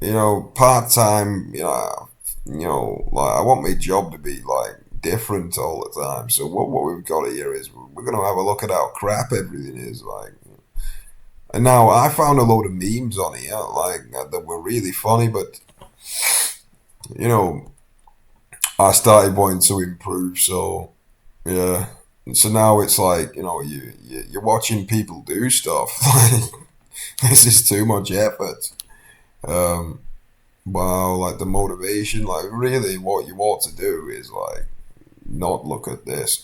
part time. Like I want my job to be like different all the time. So what we've got here is we're gonna have a look at how crap everything is like. And now I found a load of memes on here like that were really funny, but you know I started wanting to improve. So yeah. So now it's like you're watching people do stuff. Like this is too much effort. Um, wow, like the motivation, like really, what you ought to do is like not look at this.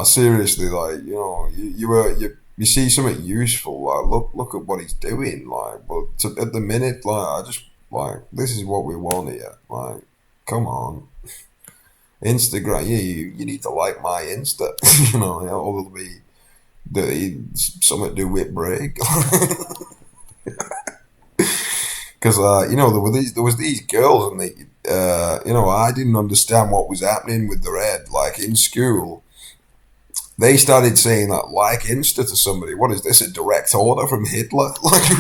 Seriously, like you see something useful, like look at what he's doing, like. But at the minute, like I just like this is what we want here, like. Come on, Instagram. You need to like my Insta. Or it'll be something to do with break. Because there was these girls and I didn't understand what was happening with their head. Like in school, they started saying that like Insta to somebody. What is this? A direct order from Hitler? Like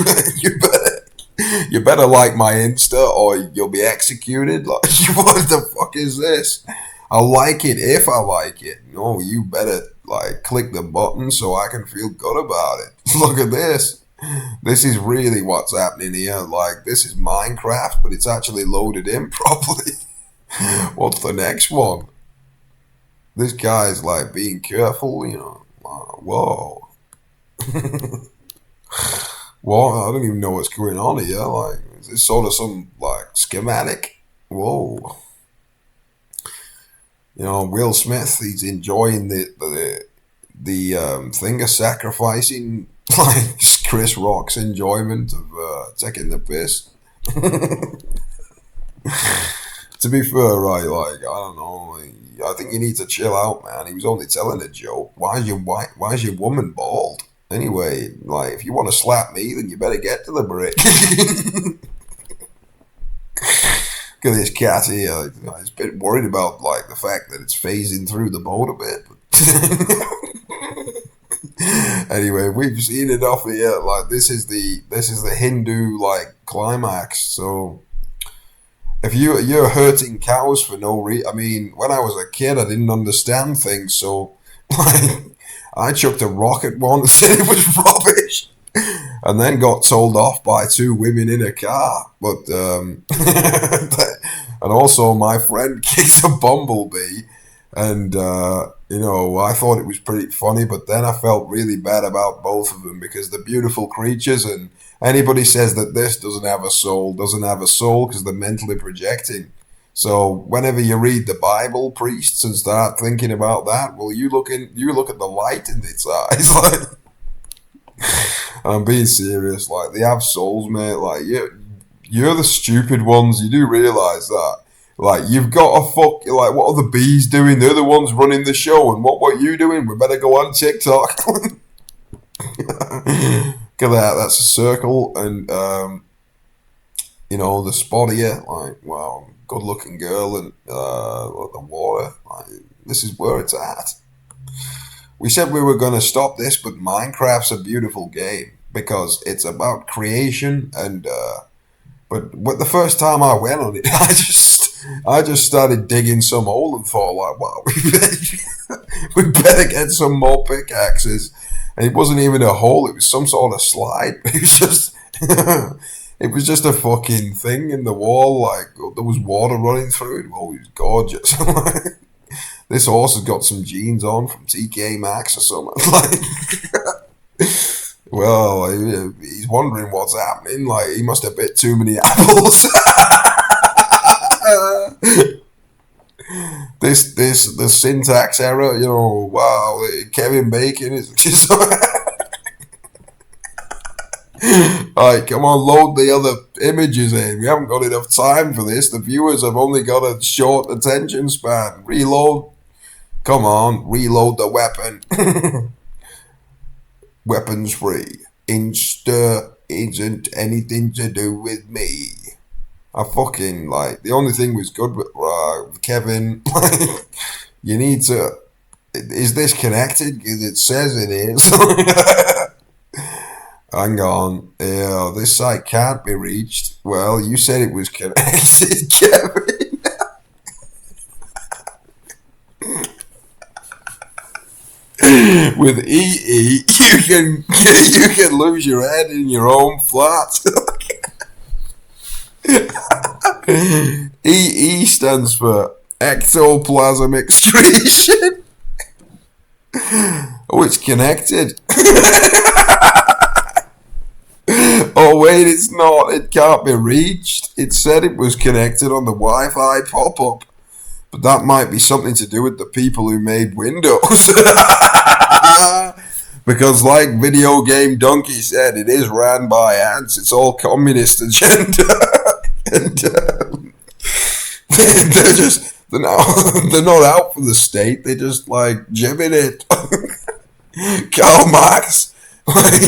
you better like my Insta or you'll be executed. Like what the fuck is this? I'll like it if I like it. No, you better like click the button so I can feel good about it. Look at this. This is really what's happening here. Like this is Minecraft, but it's actually loaded in properly. What's the next one? This guy's like being careful. Whoa. Well, I don't even know what's going on here. Like, is this sort of some like schematic? Whoa. Will Smith, he's enjoying the thing of sacrificing, like Chris Rock's enjoyment of taking the piss. To be fair, right? Like, I don't know. I think you need to chill out, man. He was only telling a joke. Why is your woman bald? Anyway, like, if you want to slap me, then you better get to the brick. Look at this cat here. He's a bit worried about like the fact that it's phasing through the boat a bit. Anyway, we've seen enough here. Like this is the Hindu like climax. So if you're hurting cows for no reason, I mean, when I was a kid, I didn't understand things. So like, I chucked a rock at one and said it was rubbish, and then got told off by two women in a car. But and also my friend kicked a bumblebee, and I thought it was pretty funny. But then I felt really bad about both of them because they're beautiful creatures, and anybody says that this doesn't have a soul because they're mentally projecting. So whenever you read the Bible, priests, and start thinking about that, well, you look at the light in its eyes, like. I'm being serious. Like they have souls, mate. Like you're the stupid ones. You do realize that. Like you've got to fuck. Like what are the bees doing? They're the ones running the show. And what you doing? We better go on TikTok. Look at that. That's a circle, and the spot here. Like wow, good looking girl, and the water. Like this is where it's at. We said we were going to stop this, but Minecraft's a beautiful game because it's about creation. And but the first time I went on it, I just started digging some hole and thought like, wow, we better get some more pickaxes. And it wasn't even a hole; it was some sort of slide. It was just. It was just a fucking thing in the wall, like there was water running through it. Oh, it was gorgeous. This horse has got some jeans on from TK Maxx or something. Like, well, he's wondering what's happening. Like, he must have bit too many apples. The syntax error. Wow, Kevin Bacon is. Alright, come on, load the other images in. We haven't got enough time for this. The viewers have only got a short attention span. Reload. Come on, reload the weapon. Weapons free. Insta isn't anything to do with me. I fucking like the only thing was good with Kevin. You need to. Is this connected? Because it says it is. Hang on. Yeah, this site can't be reached. Well, you said it was connected, Kevin. With EE, you can lose your head in your own flat. EE stands for ectoplasm excretion. Oh, it's connected. Oh, wait, it's not. It can't be reached. It said it was connected on the Wi-Fi pop-up. But that might be something to do with the people who made Windows. Because, like Video Game Donkey said, it is ran by ants. It's all communist agenda. And they're not out for the state. They just like jibbing it. Karl Marx, like,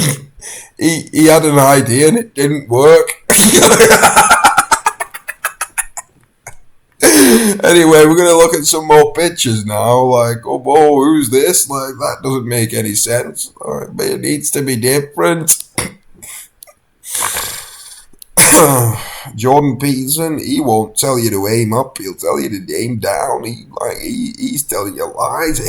he had an idea and it didn't work. Anyway, we're gonna look at some more pictures now. Like, oh, whoa, who's this? Like, that doesn't make any sense. All right, but it needs to be different. Jordan Peterson, he won't tell you to aim up. He'll tell you to aim down. He's telling you lies.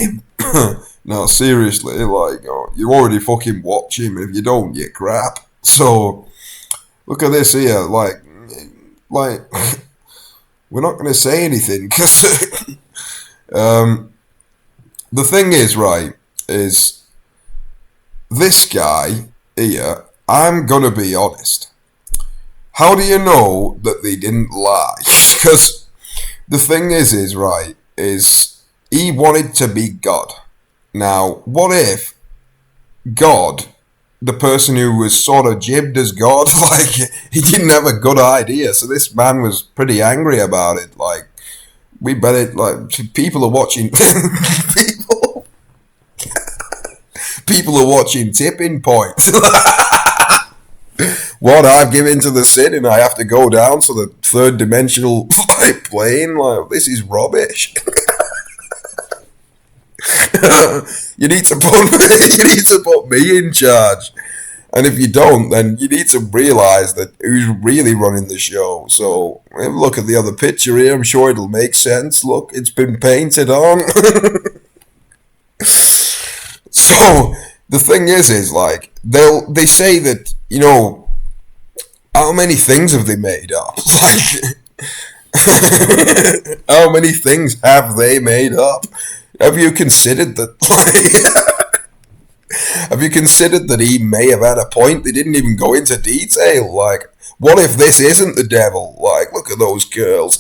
No, seriously, like, you already fucking watch him. If you don't, you're crap. So, look at this here. Like, we're not going to say anything because the thing is, right, is this guy here. I'm gonna be honest. How do you know that they didn't lie? Because the thing is right, is he wanted to be God. Now, what if God, the person who was sort of jibbed as God, like, he didn't have a good idea, so this man was pretty angry about it. Like, we better, like, people are watching, people are watching Tipping Point. What, I've given to the sin and I have to go down to the third dimensional plane? Like, this is rubbish. you need to put me in charge. And if you don't, then you need to realise that who's really running the show. So, look at the other picture here. I'm sure it'll make sense. Look, it's been painted on. So, the thing is like, they say that, you know, how many things have they made up? Like, how many things have they made up? Have you considered that? Like, have you considered that he may have had a point? They didn't even go into detail. Like, what if this isn't the devil? Like, look at those girls.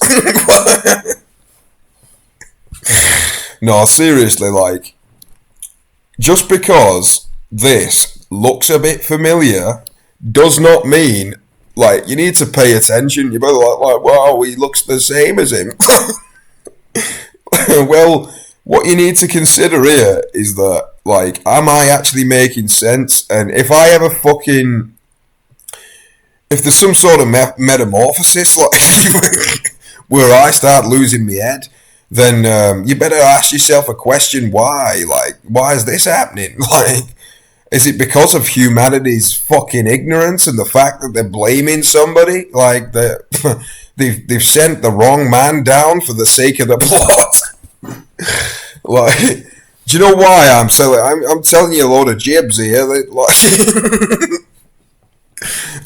No, seriously, like, just because this looks a bit familiar does not mean, like, you need to pay attention. You better like, wow, he looks the same as him. Well, what you need to consider here is that, like, am I actually making sense? And if I ever fucking, if there's some sort of metamorphosis, like, where I start losing my head, then you better ask yourself a question: why? Like, why is this happening? Like, is it because of humanity's fucking ignorance and the fact that they're blaming somebody? Like, they've sent the wrong man down for the sake of the plot. Like, do you know why I'm telling you a load of jibs here? That, like,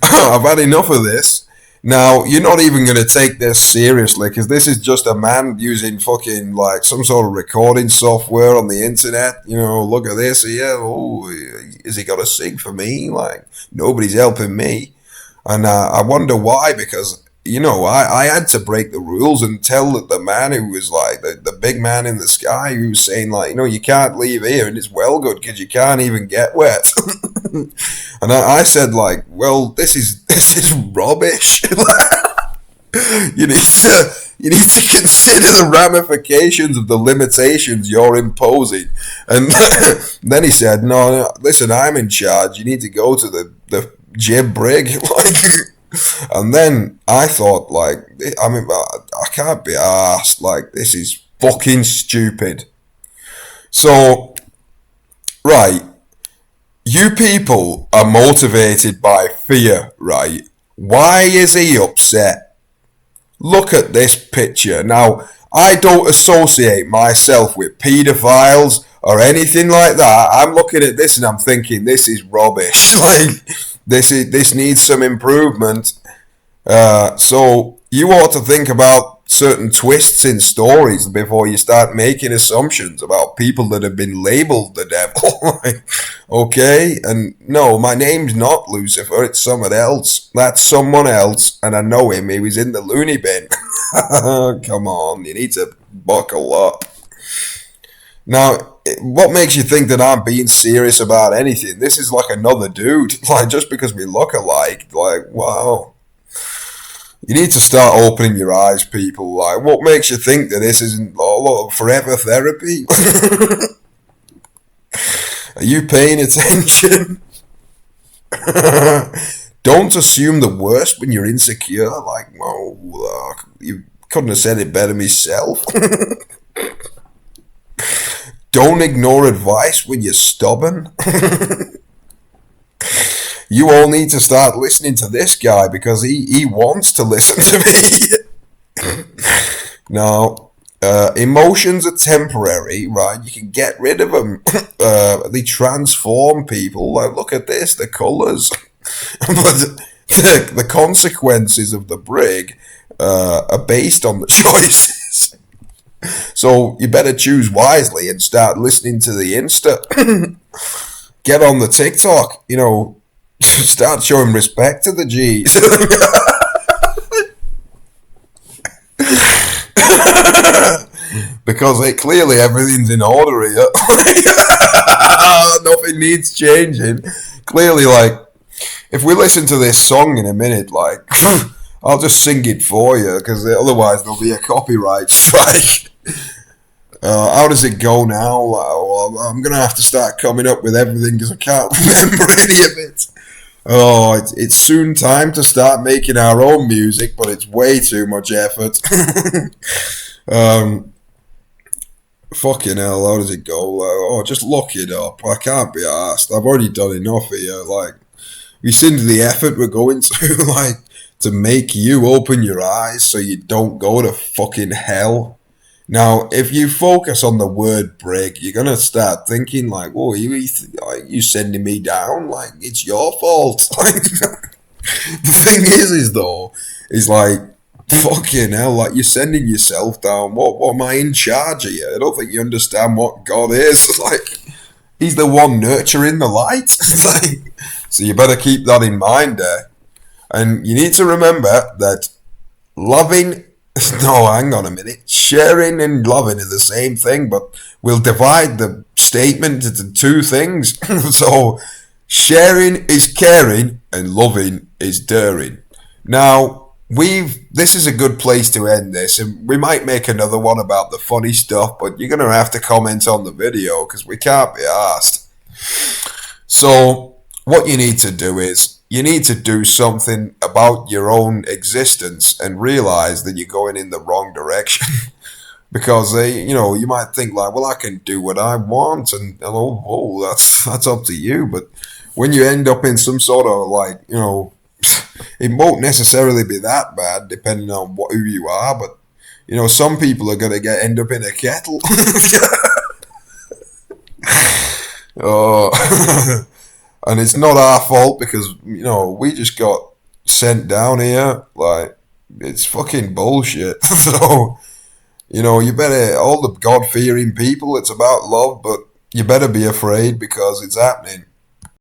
I've had enough of this. Now, you're not even going to take this seriously because this is just a man using fucking, like, some sort of recording software on the internet. You know, look at this here. Oh, is he got to sing for me? Like, nobody's helping me. And I wonder why, because, you know, I had to break the rules and tell the man who was, like, the big man in the sky who was saying, like, you know, you can't leave here and it's well good because you can't even get wet. And I said, like, well, this is rubbish. you need to consider the ramifications of the limitations you're imposing. And then he said, no, listen, I'm in charge. You need to go to the jib brig. Like, and then I thought, like, I mean, I can't be arsed. Like, this is fucking stupid. So, right. You people are motivated by fear, right? Why is he upset? Look at this picture. Now, I don't associate myself with paedophiles or anything like that. I'm looking at this and I'm thinking this is rubbish. Like this needs some improvement. So you ought to think about certain twists in stories before you start making assumptions about people that have been labeled the devil. Okay? And no, my name's not Lucifer, it's someone else. That's someone else, and I know him. He was in the loony bin. Come on, you need to buckle up. Now, what makes you think that I'm being serious about anything? This is like another dude. Like, just because we look alike, like, wow. You need to start opening your eyes, people. Like, what makes you think that this isn't all forever therapy? Are you paying attention? Don't assume the worst when you're insecure. Like, oh, you couldn't have said it better myself. Don't ignore advice when you're stubborn. You all need to start listening to this guy because he wants to listen to me. Now, emotions are temporary, right? You can get rid of them. They transform people. Like, look at this, the colours. But the consequences of the brig are based on the choices. So you better choose wisely and start listening to the Insta. Get on the TikTok, start showing respect to the G's. Because clearly everything's in order here. Nothing needs changing. Clearly, like, if we listen to this song in a minute, like, I'll just sing it for you, because otherwise there'll be a copyright strike. How does it go now? Well, I'm going to have to start coming up with everything because I can't remember any of it. Oh, it's soon time to start making our own music, but it's way too much effort. Fucking hell, how does it go? Just look it up. I can't be arsed. I've already done enough here. Like, we seen the effort we're going to, like, to make you open your eyes so you don't go to fucking hell. Now, if you focus on the word brig, you're going to start thinking like, oh, you sending me down? Like, it's your fault. Like, the thing is though, is like, fucking hell, like, you're sending yourself down. What am I in charge of you? I don't think you understand what God is. Like, he's the one nurturing the light. Like, so you better keep that in mind there. And you need to remember that loving... No, hang on a minute. Sharing and loving are the same thing, but we'll divide the statement into two things. So, sharing is caring and loving is daring. Now, this is a good place to end this, and we might make another one about the funny stuff, but you're going to have to comment on the video because we can't be asked. So, what you need to do is, you need to do something about your own existence and realize that you're going in the wrong direction. Because you might think like, well, I can do what I want, and that's up to you. But when you end up in some sort of like, it won't necessarily be that bad depending on who you are. But some people are gonna end up in a kettle. Oh. And it's not our fault because, we just got sent down here. Like, it's fucking bullshit. So, you better, all the God-fearing people, it's about love, but you better be afraid because it's happening.